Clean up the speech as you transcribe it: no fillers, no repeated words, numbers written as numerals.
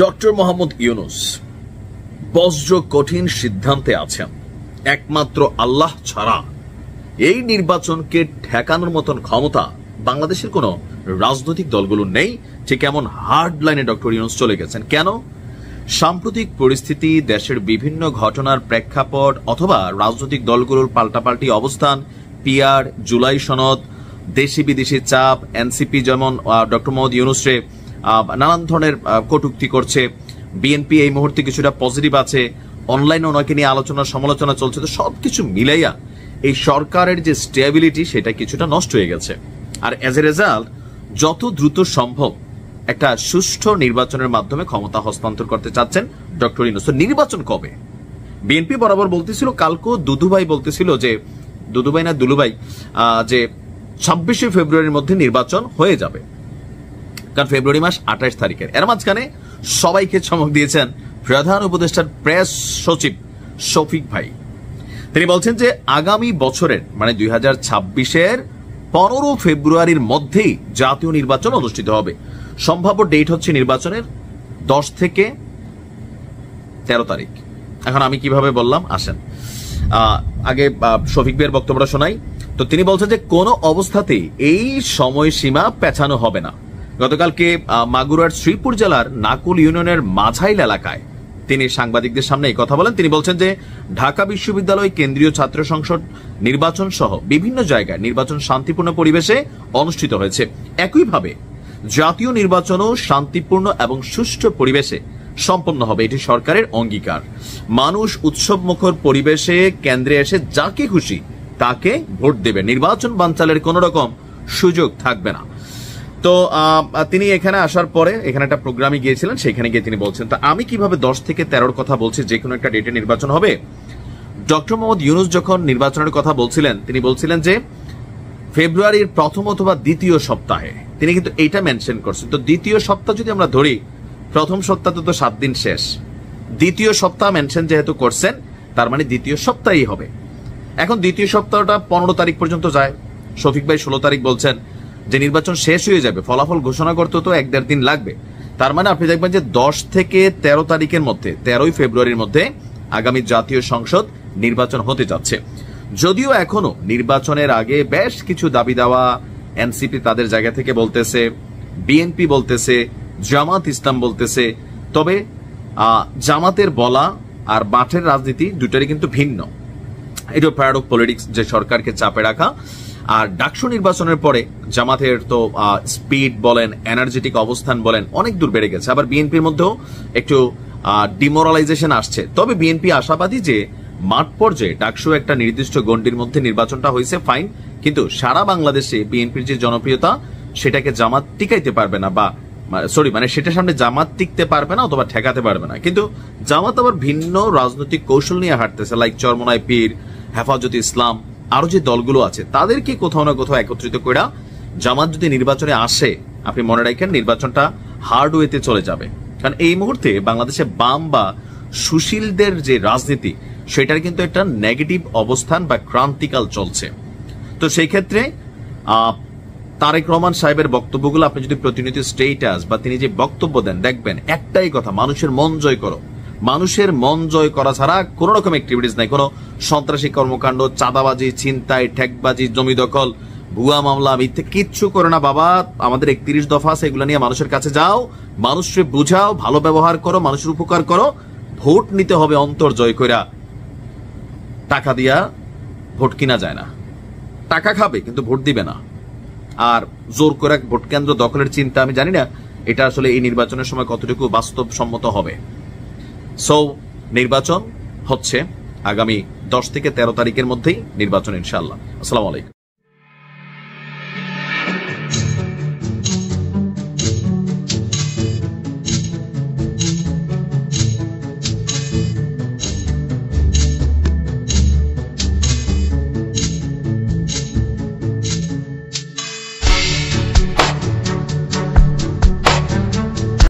Doctor Mohammad Yunus বজ্র কঠিন সিদ্ধান্তে আছেন। একমাত্র আল্লাহ ছাড়া এই নির্বাচনকে ঠেকানোর মতন ক্ষমতা বাংলাদেশের কোনো রাজনৈতিক দলগুলোর নেই। ঠিক এমন হার্ড লাইনে ডক্টর ইউনূস চলে গেছেন। কেন? সাম্প্রতিক পরিস্থিতি, দেশের বিভিন্ন ঘটনার প্রেক্ষাপট অথবা রাজনৈতিক দলগুলোর পাল্টাপাল্টি অবস্থান, পিআর, জুলাই সনদ, দেশি বিদেশি চাপ, এনসিপি যেমন ডক্টর মোহাম্মদ ইউনূসরে নানান ধরনের কটূক্তি করছে, বিএনপি এই মুহূর্তে কিছুটা পজিটিভ আছে, অনলাইনে ওনাকে নিয়ে আলোচনা সমালোচনা চলছে। তো সবকিছু মিলাইয়া এই সরকারের যে স্টেবিলিটি সেটা কিছুটা নষ্ট হয়ে গেছে। আর এজ এ রেজাল্ট যত দ্রুত সম্ভব একটা সুষ্ঠু নির্বাচনের মাধ্যমে ক্ষমতা হস্তান্তর করতে চাচ্ছেন ডক্টর ইউনূস। নির্বাচন কবে? বিএনপি বরাবর বলতেছিল, কালকেও দুদুভাই বলতেছিল যে দুলুভাই যে 26শে ফেব্রুয়ারির মধ্যে নির্বাচন হয়ে যাবে, কারণ ফেব্রুয়ারি মাস 28 তারিখের। এর মাঝখানে সবাইকে চমক দিয়েছেন প্রধান উপদেষ্টার প্রেস সচিব শফিক ভাই। তিনি বলছেন যে আগামী বছরের মানে 2026-এর 15 ফেব্রুয়ারির মধ্যেই জাতীয় নির্বাচন অনুষ্ঠিত হবে। সম্ভাব্য ডেট হচ্ছে নির্বাচনের 10 থেকে 13 তারিখ। এখন আমি কিভাবে বললাম আসেন আগে শফিক ভাইয়ের বক্তব্যটা শোনাই। তো তিনি বলছেন যে কোনো অবস্থাতেই এই সময়সীমা পেছানো হবে না। গতকালকে মাগুরার শ্রীপুর জেলার নাকুল ইউনিয়নের মাঝাইল এলাকায় তিনি সাংবাদিকদের সামনে এই কথা বলেন। তিনি বলছেন যে ঢাকা বিশ্ববিদ্যালয় কেন্দ্রীয় ছাত্র সংসদ নির্বাচন সহ বিভিন্ন জায়গায় নির্বাচন শান্তিপূর্ণ পরিবেশে অনুষ্ঠিত হয়েছে। একইভাবে জাতীয় নির্বাচনও শান্তিপূর্ণ এবং সুষ্ঠু পরিবেশে সম্পন্ন হবে, এটি সরকারের অঙ্গীকার। মানুষ উৎসবমুখর পরিবেশে কেন্দ্রে এসে যাকে খুশি তাকে ভোট দেবে, নির্বাচন বানচালের কোন রকম সুযোগ থাকবে না। তো তিনি এখানে আসার পরে এখানে একটা প্রোগ্রামে গিয়েছিলেন, সেখানে গিয়ে তিনি বলছেন তা আমি কিভাবে 10 থেকে 13-র কথা বলছি, যে কোনো একটা ডেটে নির্বাচন হবে। ডক্টর মোহাম্মদ ইউনূস যখন নির্বাচনের কথা বলছিলেন তিনি বলছিলেন যে ফেব্রুয়ারির প্রথম অথবা দ্বিতীয় সপ্তাহে, তিনি কিন্তু এইটা মেনশন করছেন। তো দ্বিতীয় সপ্তাহ যদি আমরা ধরি, প্রথম সপ্তাহ তো 7 দিন শেষ, দ্বিতীয় সপ্তাহ মেনশন যেহেতু করছেন তার মানে দ্বিতীয় সপ্তাহই হবে। এখন দ্বিতীয় সপ্তাহটা 15 তারিখ পর্যন্ত যায়, শফিক ভাই 16 তারিখ বলছেন যে নির্বাচন শেষ হয়ে যাবে, ফলাফল ঘোষণা করতে তো 1-1.5 দিন লাগবে। তার মানে আপনি দেখবেন যে 10 থেকে 13 তারিখের মধ্যে, 13ই ফেব্রুয়ারির মধ্যে আগামী জাতীয় সংসদ নির্বাচন হতে যাচ্ছে। যদিও এখনো নির্বাচনের আগে বেশ কিছু দাবি দেওয়া এনসিপি তাদের জায়গা থেকে বলতেছে, বিএনপি বলতেছে, জামাত ইসলাম বলতেছে। তবে জামাতের বলা আর মাঠের রাজনীতি দুটারই কিন্তু ভিন্ন। এটা প্যারাড অফ পলিটিক্স, যে সরকারকে চাপে রাখা। আর ডাকসু নির্বাচনের পরে জামাতের তো স্পিড বলেন, এনার্জেটিক অবস্থান বলেন অনেক দূর বেড়ে গেছে। আবার বিএনপির মধ্যেও একটু ডিমোরালাইজেশন আসছে। তবে বিএনপি আশাবাদী যে মাঠ পর্যায়ে ডাকসু একটা নির্দিষ্ট গণ্ডির মধ্যে নির্বাচনটা হয়েছে ফাইন, কিন্তু সারা বাংলাদেশে বিএনপির যে জনপ্রিয়তা সেটাকে জামাত টিকাইতে পারবে না, বা সেটার সামনে জামাত টিকতে পারবে না অথবা ঠেকাতে পারবে না। কিন্তু জামাত আবার ভিন্ন রাজনৈতিক কৌশল নিয়ে হাঁটতেছে, লাইক চরমনাই পীর, হেফাজতে ইসলাম, আরো যে দলগুলো আছে তাদেরকে কোথাও না কোথাও একত্রিত করে জামাত যদি নির্বাচনে আসে, আপনি মনে রাখেন নির্বাচনটা হার্ড ওয়েতে চলে যাবে। কারণ এই মুহূর্তে বাংলাদেশে বাম বা সুশীলদের যে রাজনীতি সেটার কিন্তু একটা নেগেটিভ অবস্থান বা ক্রান্তিকাল চলছে। তো সেই ক্ষেত্রে তারেক রহমান সাহেবের বক্তব্যগুলো আপনি যদি প্রতিনিয়ত স্টেটাস বা তিনি যে বক্তব্য দেন, দেখবেন একটাই কথা, মানুষের মন জয় করো। মানুষের মন জয় করা ছাড়া কোন রকম অ্যাক্টিভিটিস নাই। কোন সন্ত্রাসী কর্মকাণ্ড, চাঁদাবাজি, ছিনতাই, ঠেকবাজি, জমি দখল, ভুয়া মামলা, মিথ্যে কিচ্ছু করে না বাবা। আমাদের 31 দফা আছে, এগুলো নিয়ে মানুষের কাছে যাও, মানুষকে বুঝাও, ভালো ব্যবহার করো, মানুষের উপকার করো। ভোট নিতে হবে অন্তর জয় কইরা, টাকা দিয়া ভোট কিনা যায় না। টাকা খাবে কিন্তু ভোট দিবে না। আর জোর করে ভোট কেন্দ্র দখলের চিন্তা, আমি জানি না এটা আসলে এই নির্বাচনের সময় কতটুকু বাস্তবসম্মত হবে। সো নির্বাচন হচ্ছে আগামী 10 থেকে 13 তারিখের মধ্যেই নির্বাচন ইনশাআল্লাহ। আসসালামু আলাইকুম।